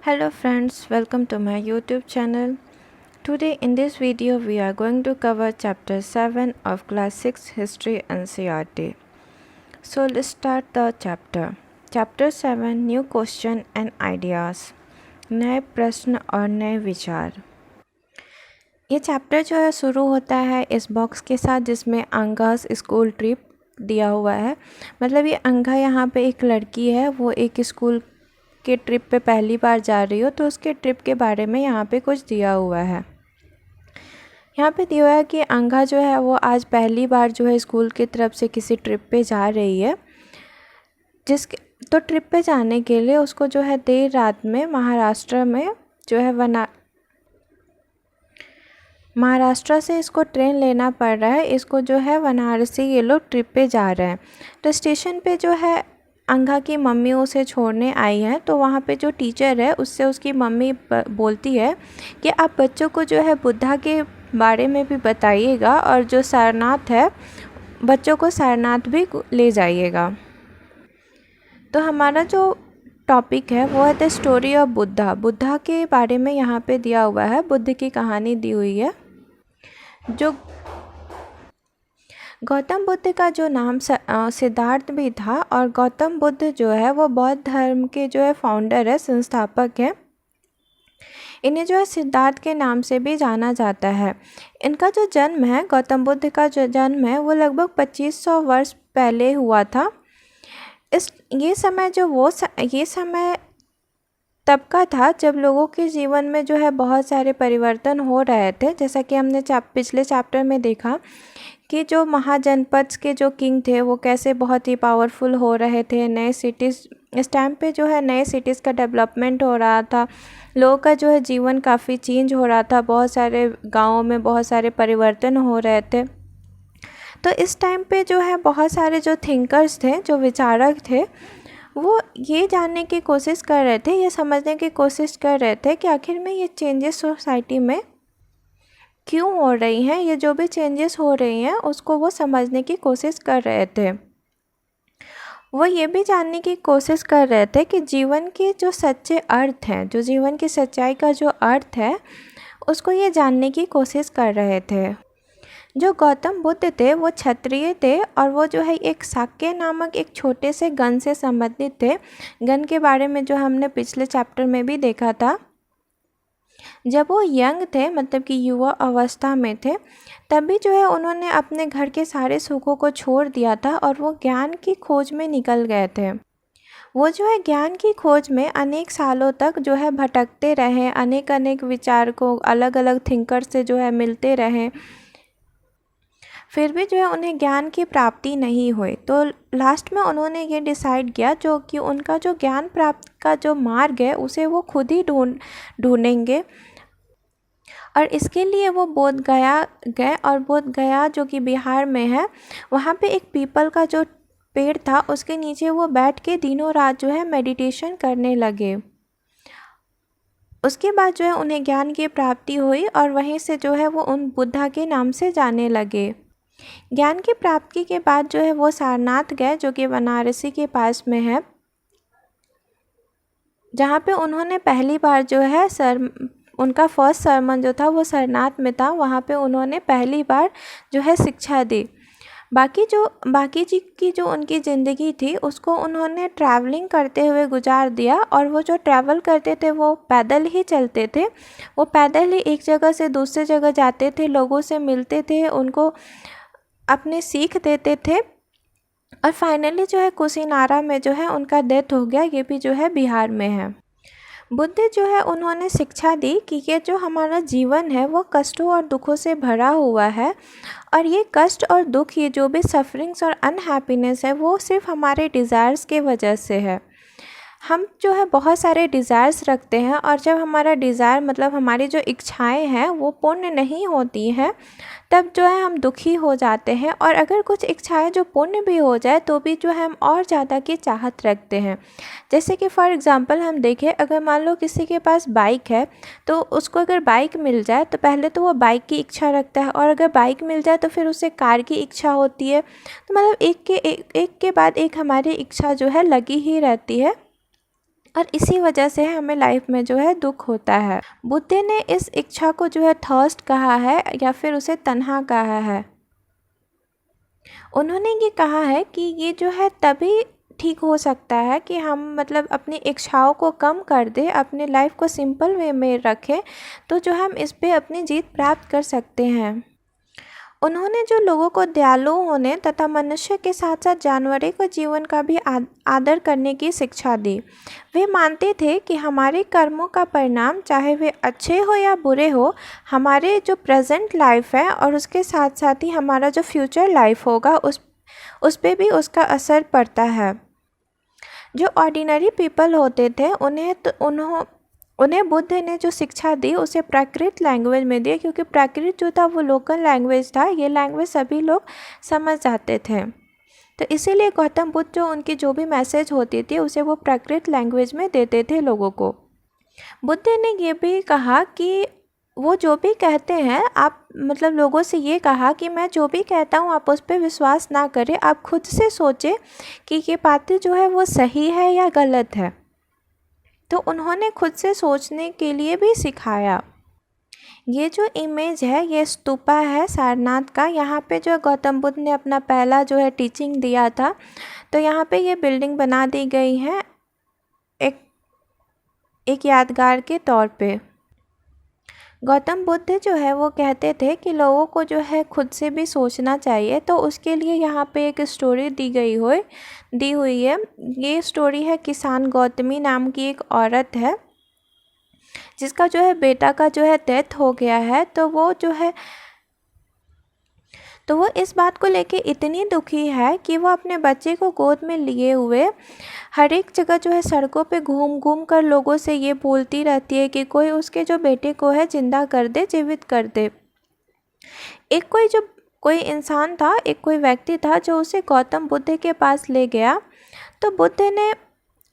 Hello friends, welcome to my YouTube channel. Today in this video we are going to cover chapter 7 of class 6 history NCERT. So let's start the chapter. Chapter 7 New question and ideas. नए प्रश्न और नए विचार। ये chapter जो है शुरू होता है इस बॉक्स के साथ जिसमें अंगास स्कूल ट्रिप दिया हुआ है। मतलब ये अंगा यहाँ पे एक लड़की है, वो एक स्कूल के ट्रिप पे पहली बार जा रही हो, तो उसके ट्रिप के बारे में यहाँ पे कुछ दिया हुआ है। यहाँ पे दिया हुआ है कि अंगा जो है वो आज पहली बार जो है स्कूल की तरफ से किसी ट्रिप पे जा रही है। तो ट्रिप पे जाने के लिए उसको जो है देर रात में महाराष्ट्र में जो है महाराष्ट्र से इसको ट्रेन लेना पड़ रहा है। इसको जो है बनारसी ये लोग ट्रिप पे जा रहे हैं। तो स्टेशन पे जो है अंगा की मम्मी उसे छोड़ने आई है। तो वहाँ पे जो टीचर है उससे उसकी मम्मी बोलती है कि आप बच्चों को जो है बुद्धा के बारे में भी बताइएगा और जो सारनाथ है बच्चों को सारनाथ भी ले जाइएगा। तो हमारा जो टॉपिक है वो है the story of Buddha. Buddha के बारे में यहाँ पे दिया हुआ है, बुद्ध की कहानी दी हुई है। जो गौतम बुद्ध का जो नाम सिद्धार्थ भी था और गौतम बुद्ध जो है वो बौद्ध धर्म के जो है फाउंडर है, संस्थापक है। इन्हें जो है सिद्धार्थ के नाम से भी जाना जाता है। इनका जो जन्म है, गौतम बुद्ध का जो जन्म है वो लगभग 2500 वर्ष पहले हुआ था। ये समय तब का था जब लोगों के जीवन में जो है बहुत सारे परिवर्तन हो रहे थे। जैसा कि हमने पिछले चैप्टर में देखा कि जो महाजनपद के जो किंग थे वो कैसे बहुत ही पावरफुल हो रहे थे। नए सिटीज़ इस टाइम पे जो है नए सिटीज़ का डेवलपमेंट हो रहा था। लोगों का जो है जीवन काफ़ी चेंज हो रहा था। बहुत सारे गाँवों में बहुत सारे परिवर्तन हो रहे थे। तो इस टाइम पे जो है बहुत सारे जो थिंकर्स थे, जो विचारक थे, वो ये जानने की कोशिश कर रहे थे, ये समझने की कोशिश कर रहे थे कि आखिर में ये चेंजेस सोसाइटी में क्यों हो रही हैं। ये जो भी चेंजेस हो रही हैं उसको वो समझने की कोशिश कर रहे थे। वो ये भी जानने की कोशिश कर रहे थे कि जीवन के जो सच्चे अर्थ हैं, जो जीवन की सच्चाई का जो अर्थ है, उसको ये जानने की कोशिश कर रहे थे। जो गौतम बुद्ध थे वो क्षत्रिय थे और वो जो है एक शाक्य नामक एक छोटे से गण से संबंधित थे। गण के बारे में जो हमने पिछले चैप्टर में भी देखा था। जब वो यंग थे, मतलब कि युवा अवस्था में थे, तभी जो है उन्होंने अपने घर के सारे सुखों को छोड़ दिया था और वो ज्ञान की खोज में निकल गए थे। वो जो है ज्ञान की खोज में अनेक सालों तक जो है भटकते रहे, अनेक विचारकों, अलग अलग थिंकर से जो है मिलते रहे, फिर भी जो है उन्हें ज्ञान की प्राप्ति नहीं हुई। तो लास्ट में उन्होंने ये डिसाइड किया जो कि उनका जो ज्ञान प्राप्त का जो मार्ग है उसे वो खुद ही ढूंढेंगे। और इसके लिए वो बोध गया गए और बोध गया जो कि बिहार में है, वहाँ पे एक पीपल का जो पेड़ था उसके नीचे वो बैठ के दिनों रात जो है मेडिटेशन करने लगे। उसके बाद जो है उन्हें ज्ञान की प्राप्ति हुई और वहीं से जो है वो उन बुद्धा के नाम से जाने लगे। ज्ञान की प्राप्ति के बाद जो है वो सारनाथ गए, जो कि बनारसी के पास में है, जहाँ पे उन्होंने पहली बार जो है उनका फर्स्ट सरमन जो था वो सारनाथ में था। वहाँ पे उन्होंने पहली बार जो है शिक्षा दी। बाकी जी की जो उनकी ज़िंदगी थी उसको उन्होंने ट्रैवलिंग करते हुए गुजार दिया। और वो जो ट्रैवल करते थे वो पैदल ही चलते थे। वो पैदल ही एक जगह से दूसरी जगह जाते थे, लोगों से मिलते थे, उनको अपने सीख देते थे। और फाइनली जो है कुशीनारा में जो है उनका डेथ हो गया। ये भी जो है बिहार में है। बुद्ध जो है उन्होंने शिक्षा दी कि ये जो हमारा जीवन है वो कष्टों और दुखों से भरा हुआ है और ये कष्ट और दुख, ये जो भी सफरिंग्स और अनहैप्पीनेस है वो सिर्फ हमारे डिज़ायर्स के वजह से है। हम जो है बहुत सारे डिज़ायर्स रखते हैं और जब हमारा डिज़ायर मतलब हमारी जो इच्छाएं हैं वो पूर्ण नहीं होती हैं, तब जो है हम दुखी हो जाते हैं। और अगर कुछ इच्छाएं जो पूर्ण भी हो जाए तो भी जो है हम और ज़्यादा की चाहत रखते हैं। जैसे कि फॉर एग्ज़ाम्पल हम देखें, अगर मान लो किसी के पास बाइक है तो उसको अगर बाइक मिल जाए तो पहले तो वो बाइक की इच्छा रखता है, और अगर बाइक मिल जाए तो फिर उसे कार की इच्छा होती है। तो मतलब एक के बाद एक हमारी इच्छा जो है लगी ही रहती है। और इसी वजह से हमें लाइफ में जो है दुख होता है। बुद्ध ने इस इच्छा को जो है थर्स्ट कहा है या फिर उसे तन्हा कहा है। उन्होंने ये कहा है कि ये जो है तभी ठीक हो सकता है कि हम मतलब अपनी इच्छाओं को कम कर दें, अपने लाइफ को सिंपल वे में रखें, तो जो हम इस पे अपनी जीत प्राप्त कर सकते हैं। उन्होंने जो लोगों को दयालु होने तथा मनुष्य के साथ साथ जानवरों के जीवन का भी आदर करने की शिक्षा दी। वे मानते थे कि हमारे कर्मों का परिणाम, चाहे वे अच्छे हो या बुरे हो, हमारे जो प्रेजेंट लाइफ है और उसके साथ साथ ही हमारा जो फ्यूचर लाइफ होगा उस पे भी उसका असर पड़ता है। जो ऑर्डिनरी पीपल होते थे उन्हें बुद्ध ने जो शिक्षा दी उसे प्राकृत लैंग्वेज में दी, क्योंकि प्राकृत जो था वो लोकल लैंग्वेज था, ये लैंग्वेज सभी लोग समझ जाते थे। तो इसीलिए गौतम बुद्ध जो उनकी जो भी मैसेज होती थी उसे वो प्राकृत लैंग्वेज में देते थे लोगों को। बुद्ध ने ये भी कहा कि वो जो भी कहते हैं आप मतलब लोगों से ये कहा कि मैं जो भी कहता हूँ आप उस पर विश्वास ना करें, आप खुद से सोचें कि ये बातें जो है वो सही है या गलत है। तो उन्होंने खुद से सोचने के लिए भी सिखाया। ये जो इमेज है ये स्तूपा है सारनाथ का। यहाँ पे जो गौतम बुद्ध ने अपना पहला जो है टीचिंग दिया था, तो यहाँ पे ये बिल्डिंग बना दी गई है एक यादगार के तौर पे। गौतम बुद्ध जो है वो कहते थे कि लोगों को जो है खुद से भी सोचना चाहिए, तो उसके लिए यहाँ पे एक स्टोरी दी हुई है। ये स्टोरी है किसान गौतमी नाम की एक औरत है जिसका जो है बेटा का जो है डेथ हो गया है। तो वो इस बात को लेके इतनी दुखी है कि वो अपने बच्चे को गोद में लिए हुए हर एक जगह जो है सड़कों पे घूम घूम कर लोगों से ये बोलती रहती है कि कोई उसके जो बेटे को है जिंदा कर दे, जीवित कर दे। कोई इंसान था, कोई व्यक्ति था जो उसे गौतम बुद्ध के पास ले गया। तो बुद्ध ने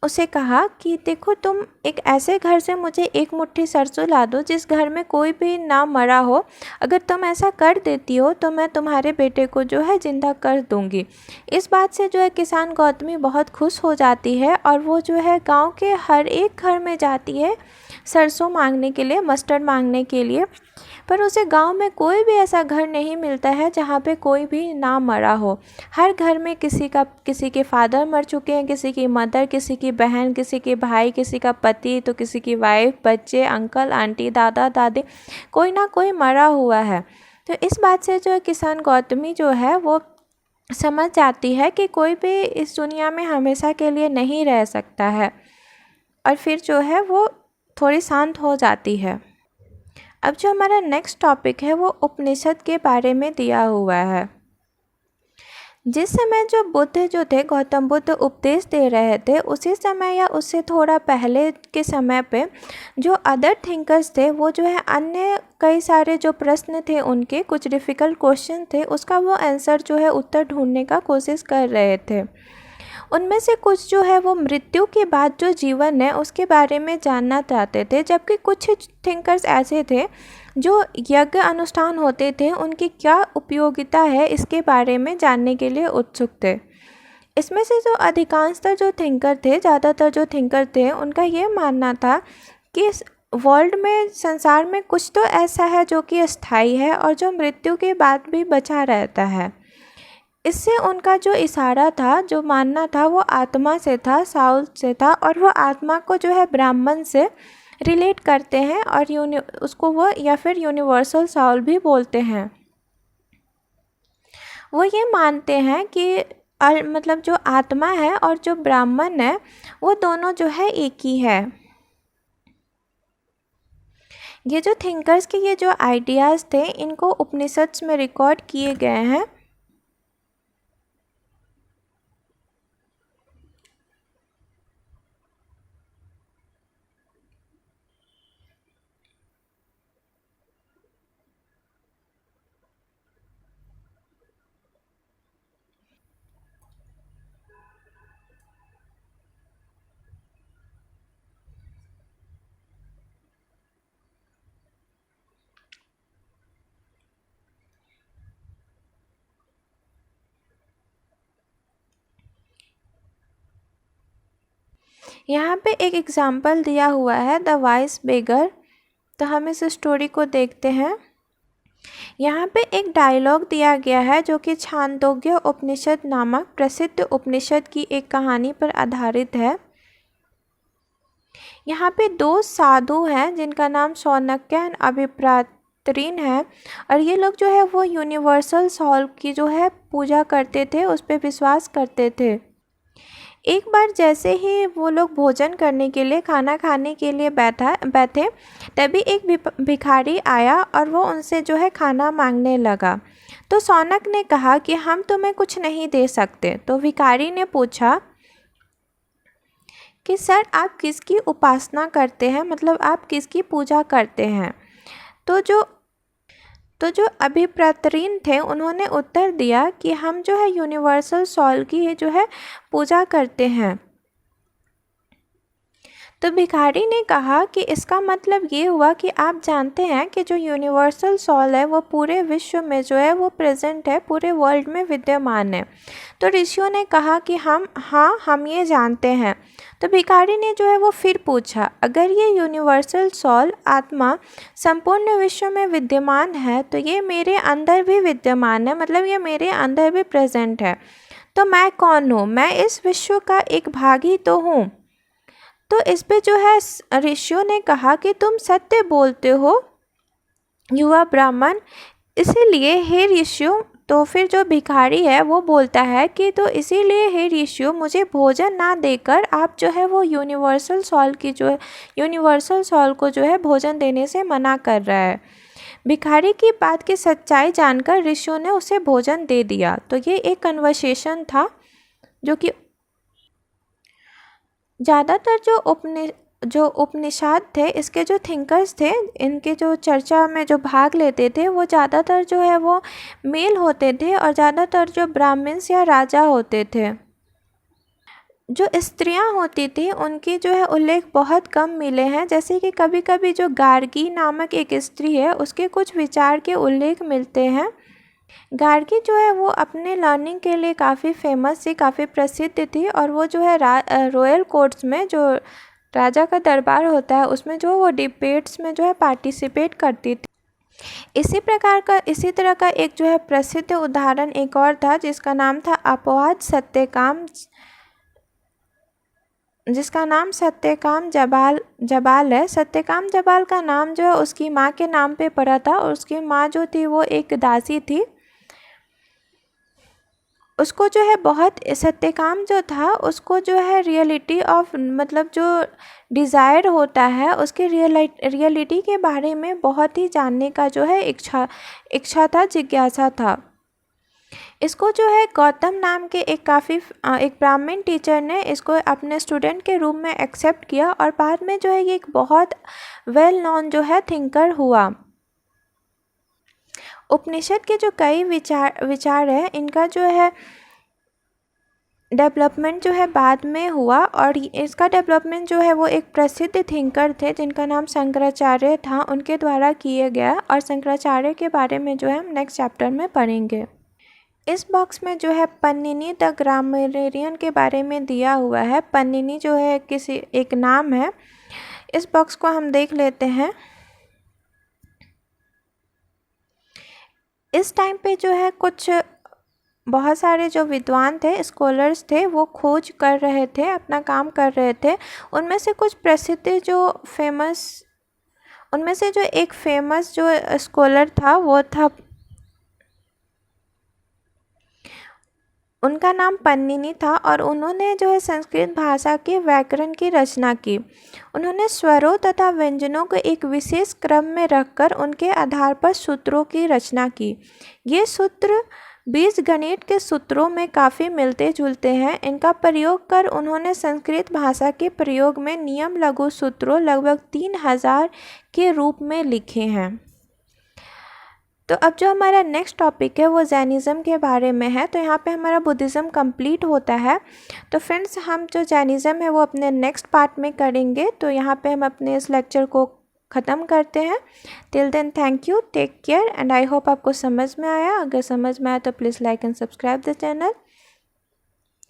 उसे कहा कि देखो, तुम एक ऐसे घर से मुझे एक मुट्ठी सरसों ला दो जिस घर में कोई भी ना मरा हो। अगर तुम ऐसा कर देती हो तो मैं तुम्हारे बेटे को जो है जिंदा कर दूंगी। इस बात से जो है किसान गौतमी बहुत खुश हो जाती है और वो जो है गांव के हर एक घर में जाती है सरसों मांगने के लिए, मस्टर्ड मांगने के लिए। पर उसे गांव में कोई भी ऐसा घर नहीं मिलता है जहाँ पे कोई भी ना मरा हो। हर घर में किसी के फादर मर चुके हैं, किसी की मदर, किसी की बहन, किसी के भाई, किसी का पति, तो किसी की वाइफ, बच्चे, अंकल, आंटी, दादा, दादी, कोई ना कोई मरा हुआ है। तो इस बात से जो है किसान गौतमी जो है वो समझ जाती है कि कोई भी इस दुनिया में हमेशा के लिए नहीं रह सकता है, और फिर जो है वो थोड़ी शांत हो जाती है। अब जो हमारा नेक्स्ट टॉपिक है वो उपनिषद के बारे में दिया हुआ है। जिस समय जो बुद्ध जो थे, गौतम बुद्ध उपदेश दे रहे थे, उसी समय या उससे थोड़ा पहले के समय पे जो अदर थिंकर्स थे वो जो है अन्य कई सारे जो प्रश्न थे, उनके कुछ डिफ़िकल्ट क्वेश्चन थे, उसका वो आंसर जो है उत्तर ढूंढने का कोशिश कर रहे थे। उनमें से कुछ जो है वो मृत्यु के बाद जो जीवन है उसके बारे में जानना चाहते थे, जबकि कुछ थिंकर्स ऐसे थे जो यज्ञ अनुष्ठान होते थे उनकी क्या उपयोगिता है इसके बारे में जानने के लिए उत्सुक थे। इसमें से जो अधिकांशतर जो थिंकर थे, ज़्यादातर जो थिंकर थे, उनका ये मानना था कि इस वर्ल्ड में, संसार में कुछ तो ऐसा है जो कि अस्थायी है और जो मृत्यु के बाद भी बचा रहता है। इससे उनका जो इशारा था, जो मानना था, वो आत्मा से था, साउल से था, और वो आत्मा को जो है ब्राह्मण से रिलेट करते हैं और उसको वो या फिर यूनिवर्सल साउल भी बोलते हैं। वो ये मानते हैं कि मतलब जो आत्मा है और जो ब्राह्मण है वो दोनों जो है एक ही है। ये जो थिंकर्स के ये जो आइडियाज़ थे इनको उपनिषद्स में रिकॉर्ड किए गए हैं। यहाँ पे एक एग्जाम्पल दिया हुआ है द वाइस बेगर। तो हम इस स्टोरी को देखते हैं। यहाँ पे एक डायलॉग दिया गया है जो कि छांदोग्य उपनिषद नामक प्रसिद्ध उपनिषद की एक कहानी पर आधारित है। यहाँ पे दो साधु हैं जिनका नाम शौनक्य एंड अभिप्रात्रीन है, और ये लोग जो है वो यूनिवर्सल सोल की जो है पूजा करते थे, उस पर विश्वास करते थे। एक बार जैसे ही वो लोग भोजन करने के लिए, खाना खाने के लिए बैठे, तभी एक भिखारी आया और वो उनसे जो है खाना मांगने लगा। तो शौनक ने कहा कि हम तुम्हें कुछ नहीं दे सकते। तो भिखारी ने पूछा कि सर आप किसकी उपासना करते हैं, मतलब आप किसकी पूजा करते हैं। तो जो अभिप्रात्रीन थे उन्होंने उत्तर दिया कि हम जो है यूनिवर्सल सोल की जो है पूजा करते हैं। तो भिखारी ने कहा कि इसका मतलब ये हुआ कि आप जानते हैं कि जो यूनिवर्सल सोल है वो पूरे विश्व में जो है वो प्रेजेंट है, पूरे वर्ल्ड में विद्यमान है। तो ऋषियों ने कहा कि हम ये जानते हैं। तो भिखारी ने जो है वो फिर पूछा, अगर ये यूनिवर्सल सोल आत्मा संपूर्ण विश्व में विद्यमान है तो ये मेरे अंदर भी विद्यमान है, मतलब ये मेरे अंदर भी प्रेजेंट है। तो मैं कौन हूँ? मैं इस विश्व का एक भाग ही तो हूँ। तो इस पे जो है ऋषियों ने कहा कि तुम सत्य बोलते हो युवा ब्राह्मण, इसीलिए हे ऋषियों। तो फिर जो भिखारी है वो बोलता है कि तो इसीलिए हे ऋषियों मुझे भोजन ना देकर आप जो है वो यूनिवर्सल सोल को जो है भोजन देने से मना कर रहा है। भिखारी की बात की सच्चाई जानकर ऋषियों ने उसे भोजन दे दिया। तो ये एक कन्वर्सेशन था जो कि ज़्यादातर जो उपनिषद थे, इसके जो थिंकर्स थे, इनके जो चर्चा में जो भाग लेते थे वो ज़्यादातर जो है वो मेल होते थे, और ज़्यादातर जो ब्राह्मण्स या राजा होते थे। जो स्त्रियां होती थी उनकी जो है उल्लेख बहुत कम मिले हैं। जैसे कि कभी कभी जो गार्गी नामक एक स्त्री है उसके कुछ विचार के उल्लेख मिलते हैं। गार्गी जो है वो अपने लर्निंग के लिए काफ़ी फेमस थी, काफ़ी प्रसिद्ध थी, और वो जो है रॉयल कोर्ट्स में जो राजा का दरबार होता है उसमें जो वो डिबेट्स में जो है पार्टिसिपेट करती थी। इसी तरह का एक जो है प्रसिद्ध उदाहरण एक और था जिसका नाम था अपवाद सत्यकाम, जिसका नाम सत्यकाम जबाल है। सत्यकाम जबाल का नाम जो है उसकी माँ के नाम पे पड़ा था, और उसकी माँ जो थी वो एक दासी थी। उसको जो है बहुत, सत्यकाम जो था उसको जो है रियलिटी ऑफ, मतलब जो डिज़ायर होता है उसके रियलिटी के बारे में बहुत ही जानने का जो है इच्छा था, जिज्ञासा था। इसको जो है गौतम नाम के एक ब्राह्मण टीचर ने इसको अपने स्टूडेंट के रूप में एक्सेप्ट किया, और बाद में जो है ये एक बहुत वेल नोन जो है थिंकर हुआ। उपनिषद के जो कई विचार है इनका जो है डेवलपमेंट जो है बाद में हुआ, और इसका डेवलपमेंट जो है वो एक प्रसिद्ध थिंकर थे जिनका नाम शंकराचार्य था, उनके द्वारा किए गया। और शंकराचार्य के बारे में जो है हम नेक्स्ट चैप्टर में पढ़ेंगे। इस बॉक्स में जो है पन्निनी द ग्रामरियन के बारे में दिया हुआ है। पन्निनी जो है किसी एक नाम है। इस बॉक्स को हम देख लेते हैं। इस टाइम पे जो है कुछ बहुत सारे जो विद्वान थे, स्कॉलर्स थे, वो खोज कर रहे थे, अपना काम कर रहे थे। उनमें से कुछ प्रसिद्ध उनमें से जो एक फेमस जो स्कॉलर था वो था, उनका नाम पन्निनी था, और उन्होंने जो है संस्कृत भाषा के व्याकरण की रचना की। उन्होंने स्वरों तथा व्यंजनों को एक विशेष क्रम में रखकर उनके आधार पर सूत्रों की रचना की। ये सूत्र बीजगणित के सूत्रों में काफ़ी मिलते जुलते हैं। इनका प्रयोग कर उन्होंने संस्कृत भाषा के प्रयोग में नियम लघु सूत्रों लगभग 3000 के रूप में लिखे हैं। तो अब जो हमारा नेक्स्ट टॉपिक है वो जैनिज़्म के बारे में है। तो यहाँ पे हमारा बुद्धिज़्म कंप्लीट होता है। तो फ्रेंड्स, हम जो जैनिज़्म है वो अपने नेक्स्ट पार्ट में करेंगे। तो यहाँ पे हम अपने इस लेक्चर को ख़त्म करते हैं। Till then thank you, take care, and I hope आपको समझ में आया। अगर समझ में आया तो please like and subscribe the channel.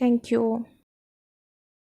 Thank you.